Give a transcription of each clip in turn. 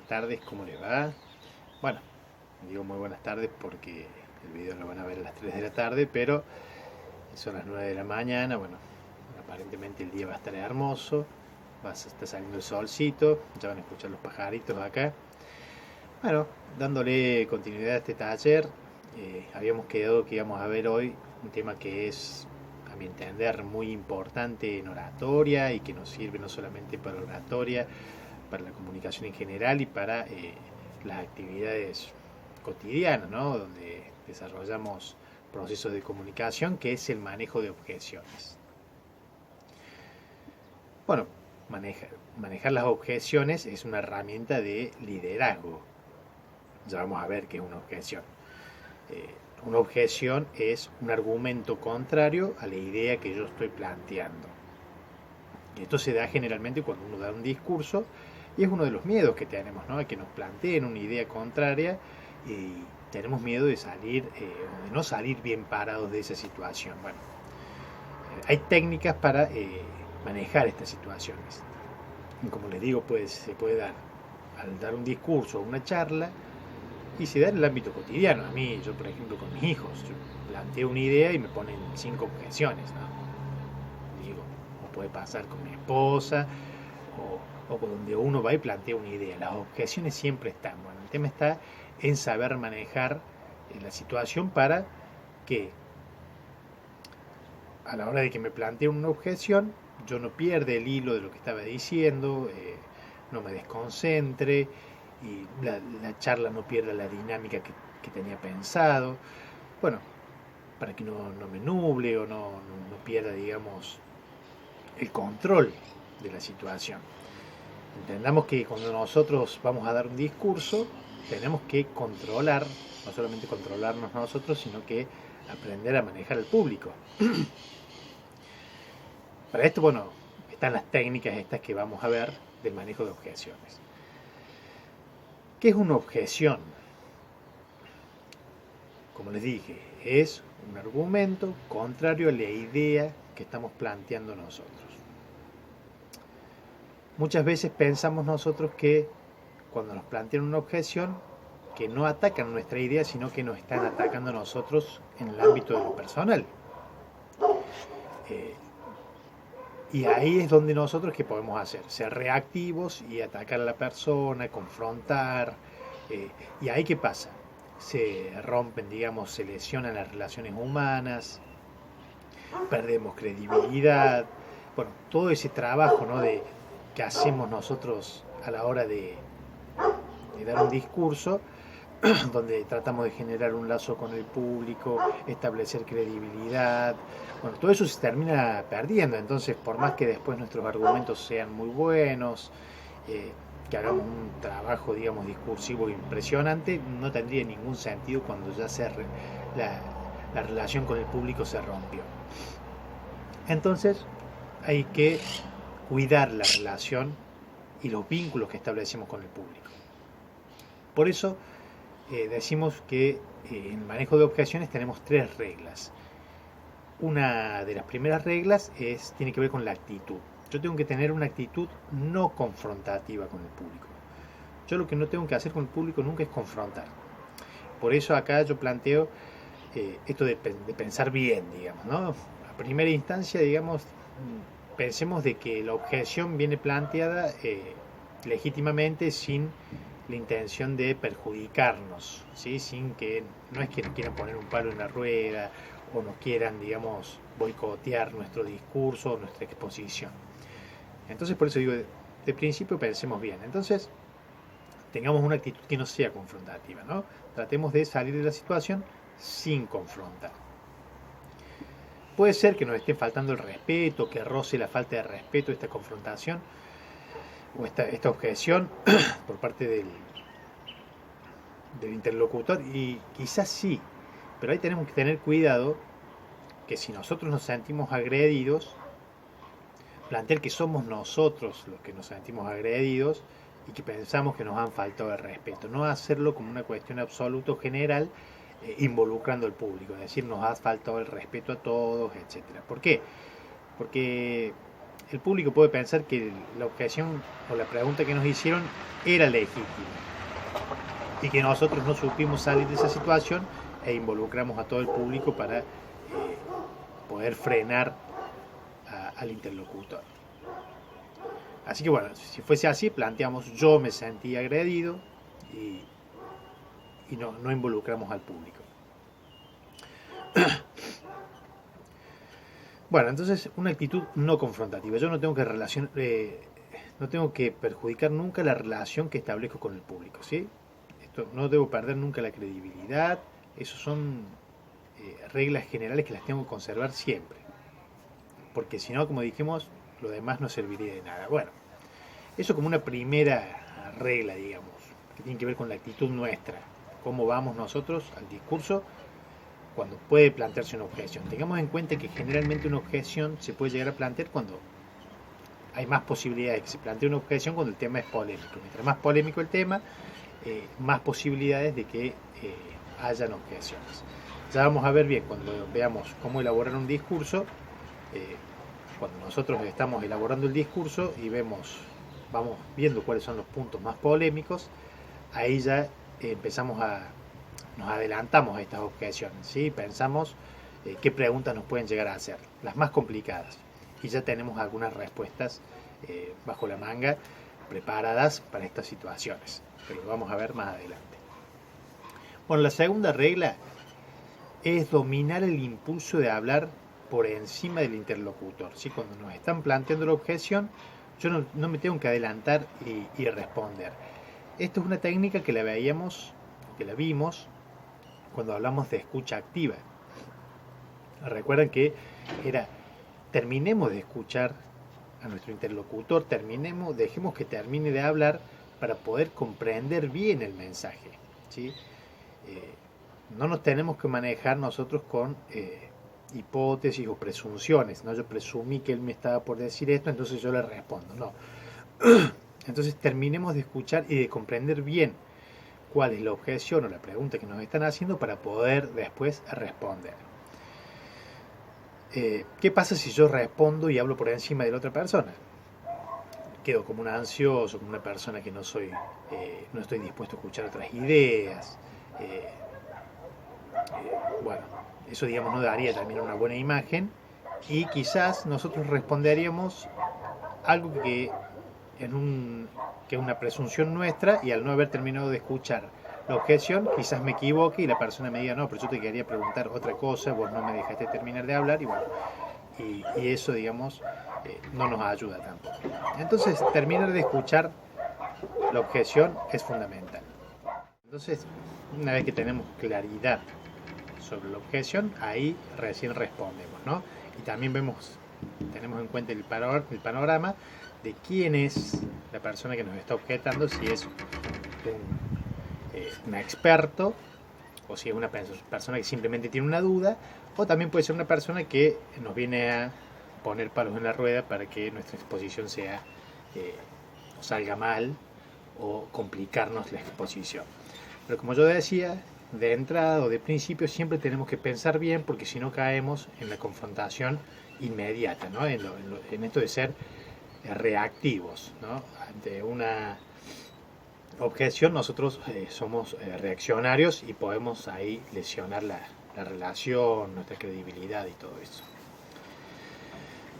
buenas tardes, ¿cómo le va? Bueno, digo muy buenas tardes porque el video lo van a ver a las 3 de la tarde, pero son las 9 de la mañana, bueno, aparentemente el día va a estar hermoso, está saliendo el solcito, ya van a escuchar los pajaritos acá. Bueno, dándole continuidad a este taller, habíamos quedado que íbamos a ver hoy un tema que es, a mi entender, muy importante en oratoria y que nos sirve no solamente para oratoria, para la comunicación en general y para las actividades cotidianas, ¿no? Donde desarrollamos procesos de comunicación, que es el manejo de objeciones. Bueno, manejar las objeciones es una herramienta de liderazgo. Ya vamos a ver qué es una objeción. Una objeción es un argumento contrario a la idea que yo estoy planteando. Esto se da generalmente cuando uno da un discurso y es uno de los miedos que tenemos, ¿no? Que nos planteen una idea contraria y tenemos miedo de salir o de no salir bien parados de esa situación. Bueno, hay técnicas para manejar estas situaciones. Y como les digo, pues, se puede dar al dar un discurso o una charla y se da en el ámbito cotidiano. A mí, yo por ejemplo con mis hijos, yo planteo una idea y me ponen 5 objeciones, ¿no? Digo, o puede pasar con mi esposa, o con donde uno va y plantea una idea. Las objeciones siempre están. Bueno, el tema está en saber manejar la situación para que a la hora de que me plantee una objeción, yo no pierda el hilo de lo que estaba diciendo, no me desconcentre y la charla no pierda la dinámica que tenía pensado. Bueno, para que no me nuble o no pierda, digamos, el control de la situación. Entendamos que cuando nosotros vamos a dar un discurso, tenemos que controlar, no solamente controlarnos nosotros, sino que aprender a manejar al público. Para esto, bueno, están las técnicas estas que vamos a ver del manejo de objeciones. ¿Qué es una objeción? Como les dije, es un argumento contrario a la idea que estamos planteando nosotros. Muchas veces pensamos nosotros que cuando nos plantean una objeción, que no atacan nuestra idea, sino que nos están atacando a nosotros en el ámbito de lo personal. Y ahí es donde nosotros, ¿qué podemos hacer? Ser reactivos y atacar a la persona, confrontar. Y ahí, ¿qué pasa? Se rompen, digamos, se lesionan las relaciones humanas, perdemos credibilidad. Bueno, todo ese trabajo, ¿no? Que hacemos nosotros a la hora de dar un discurso, donde tratamos de generar un lazo con el público, establecer credibilidad. Bueno, todo eso se termina perdiendo. Entonces, por más que después nuestros argumentos sean muy buenos, que hagamos un trabajo, digamos, discursivo impresionante, no tendría ningún sentido cuando ya la relación con el público se rompió. Entonces, hay que cuidar la relación y los vínculos que establecemos con el público. Por eso decimos que en el manejo de objeciones tenemos 3 reglas. Una de las primeras reglas tiene que ver con la actitud. Yo tengo que tener una actitud no confrontativa con el público. Yo lo que no tengo que hacer con el público nunca es confrontar. Por eso acá yo planteo esto de pensar bien, digamos, ¿no? A primera instancia, digamos, pensemos de que la objeción viene planteada legítimamente sin la intención de perjudicarnos, ¿sí? No es que nos quieran poner un palo en la rueda o nos quieran, digamos, boicotear nuestro discurso o nuestra exposición. Entonces, por eso digo, de principio pensemos bien. Entonces, tengamos una actitud que no sea confrontativa, ¿no? Tratemos de salir de la situación sin confrontar. Puede ser que nos esté faltando el respeto, que roce la falta de respeto esta confrontación o esta objeción por parte del interlocutor, y quizás sí, pero ahí tenemos que tener cuidado que si nosotros nos sentimos agredidos, plantear que somos nosotros los que nos sentimos agredidos y que pensamos que nos han faltado el respeto, no hacerlo como una cuestión absoluta o general, involucrando al público, es decir, nos ha faltado el respeto a todos, etc. ¿Por qué? Porque el público puede pensar que la objeción o la pregunta que nos hicieron era legítima y que nosotros no supimos salir de esa situación e involucramos a todo el público para poder frenar al interlocutor. Así que bueno, si fuese así, planteamos yo me sentí agredido y no involucramos al público. Bueno, entonces una actitud no confrontativa. Yo no tengo no tengo que perjudicar nunca la relación que establezco con el público, ¿sí? Esto, no debo perder nunca la credibilidad. Esas son reglas generales que las tengo que conservar siempre. Porque si no, como dijimos, lo demás no serviría de nada. Bueno, eso como una primera regla, digamos, que tiene que ver con la actitud nuestra. Cómo vamos nosotros al discurso cuando puede plantearse una objeción. Tengamos en cuenta que generalmente una objeción se puede llegar a plantear cuando hay más posibilidades de que se plantee una objeción cuando el tema es polémico. Mientras más polémico el tema, más posibilidades de que hayan objeciones. Ya vamos a ver bien cuando veamos cómo elaborar un discurso, cuando nosotros estamos elaborando el discurso y vamos viendo cuáles son los puntos más polémicos, ahí ya nos adelantamos a estas objeciones, ¿sí? Pensamos qué preguntas nos pueden llegar a hacer, las más complicadas, y ya tenemos algunas respuestas bajo la manga preparadas para estas situaciones, pero lo vamos a ver más adelante. Bueno, la segunda regla es dominar el impulso de hablar por encima del interlocutor, ¿sí? Cuando nos están planteando la objeción, yo no me tengo que adelantar y responder. Esto es una técnica que la vimos cuando hablamos de escucha activa. Recuerdan que terminemos de escuchar a nuestro interlocutor, dejemos que termine de hablar para poder comprender bien el mensaje, ¿sí? No nos tenemos que manejar nosotros con hipótesis o presunciones, ¿no? Yo presumí que él me estaba por decir esto, entonces yo le respondo, no. Entonces terminemos de escuchar y de comprender bien cuál es la objeción o la pregunta que nos están haciendo para poder después responder. ¿Qué pasa si yo respondo y hablo por encima de la otra persona? Quedo como un ansioso, como una persona que no estoy dispuesto a escuchar otras ideas. Bueno, eso digamos no daría también una buena imagen y quizás nosotros responderíamos algo que es una presunción nuestra y al no haber terminado de escuchar la objeción, quizás me equivoque y la persona me diga, no, pero yo te quería preguntar otra cosa, vos no me dejaste terminar de hablar y bueno, y eso digamos no nos ayuda tampoco. Entonces terminar de escuchar la objeción es fundamental. Entonces, una vez que tenemos claridad sobre la objeción, ahí recién respondemos, ¿no? Y también tenemos en cuenta el panorama de quién es la persona que nos está objetando, si es un experto o si es una persona que simplemente tiene una duda, o también puede ser una persona que nos viene a poner palos en la rueda para que nuestra exposición salga mal o complicarnos la exposición. Pero como yo decía, de entrada o de principio siempre tenemos que pensar bien, porque si no caemos en la confrontación inmediata, ¿no? En esto de ser reactivos, ¿no? Ante una objeción nosotros somos reaccionarios y podemos ahí lesionar la relación, nuestra credibilidad y todo eso.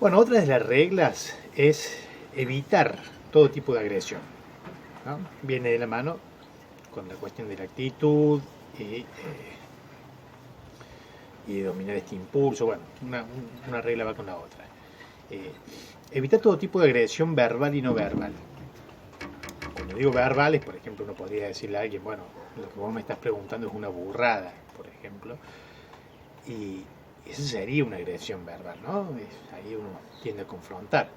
Bueno, otra de las reglas es evitar todo tipo de agresión, ¿no? Viene de la mano con la cuestión de la actitud y dominar este impulso. Bueno, una regla va con la otra. Evitar todo tipo de agresión verbal y no verbal. Cuando digo verbales, por ejemplo, uno podría decirle a alguien, bueno, lo que vos me estás preguntando es una burrada, por ejemplo, y eso sería una agresión verbal, ¿no? Ahí uno tiende a confrontar.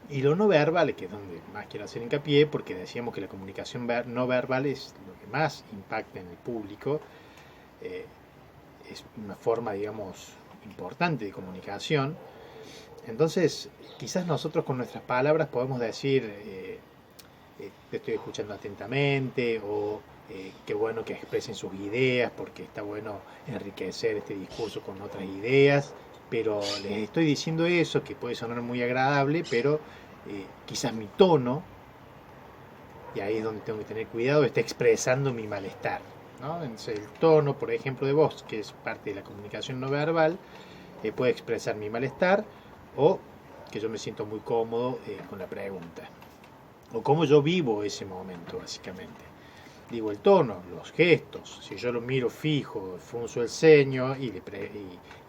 Y lo no verbal, que es donde más quiero hacer hincapié, porque decíamos que la comunicación no verbal es lo que más impacta en el público, es una forma, digamos, importante de comunicación. Entonces, quizás nosotros con nuestras palabras podemos decir, te estoy escuchando atentamente, o qué bueno que expresen sus ideas, porque está bueno enriquecer este discurso con otras ideas, pero les estoy diciendo eso, que puede sonar muy agradable, pero quizás mi tono, y ahí es donde tengo que tener cuidado, está expresando mi malestar, ¿no? Entonces, el tono, por ejemplo, de voz, que es parte de la comunicación no verbal, puede expresar mi malestar o que yo me siento muy cómodo con la pregunta. O cómo yo vivo ese momento, básicamente. Digo, el tono, los gestos, si yo lo miro fijo, frunzo el ceño y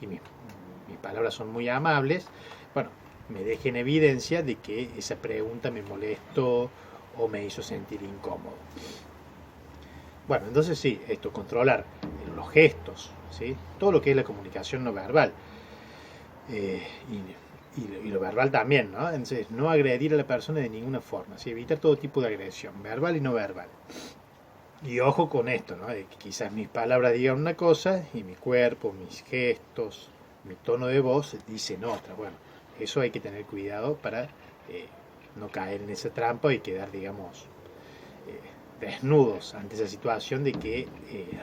mis palabras son muy amables, bueno, me deja en evidencia de que esa pregunta me molestó o me hizo sentir incómodo. Bueno, entonces sí, esto, controlar los gestos, ¿sí? Todo lo que es la comunicación no verbal. Y lo verbal también, ¿no? Entonces, no agredir a la persona de ninguna forma, ¿sí? Evitar todo tipo de agresión, verbal y no verbal. Y ojo con esto, ¿no? De que quizás mis palabras digan una cosa y mi cuerpo, mis gestos, mi tono de voz dicen otra. Bueno, eso hay que tener cuidado para no caer en esa trampa y quedar, digamos, desnudos ante esa situación de que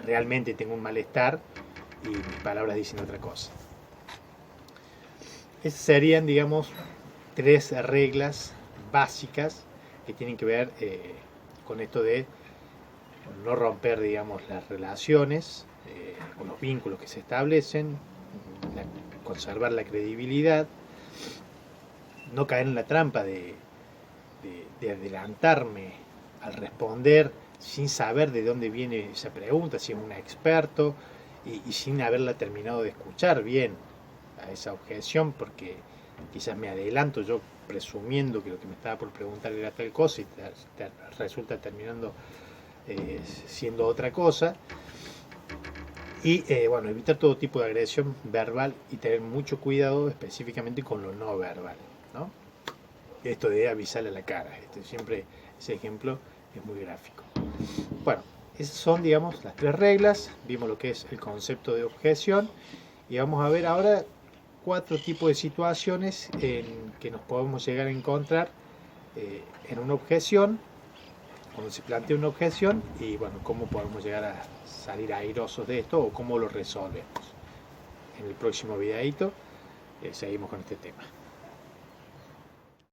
realmente tengo un malestar y mis palabras dicen otra cosa. Esas serían, digamos, 3 reglas básicas que tienen que ver con esto de no romper, digamos, las relaciones o los vínculos que se establecen, conservar la credibilidad, no caer en la trampa de adelantarme al responder sin saber de dónde viene esa pregunta, si es un experto, y sin haberla terminado de escuchar bien a esa objeción, porque quizás me adelanto yo presumiendo que lo que me estaba por preguntar era tal cosa y resulta terminando siendo otra cosa. Y bueno, evitar todo tipo de agresión verbal y tener mucho cuidado específicamente con lo no verbal, ¿no? Esto de avisarle a la cara, siempre ese ejemplo es muy gráfico. Bueno, esas son, digamos, las 3 reglas. Vimos lo que es el concepto de objeción y vamos a ver ahora 4 tipos de situaciones en que nos podemos llegar a encontrar en una objeción, cuando se plantea una objeción, y bueno, cómo podemos llegar a salir airosos de esto o cómo lo resolvemos. En el próximo videito seguimos con este tema.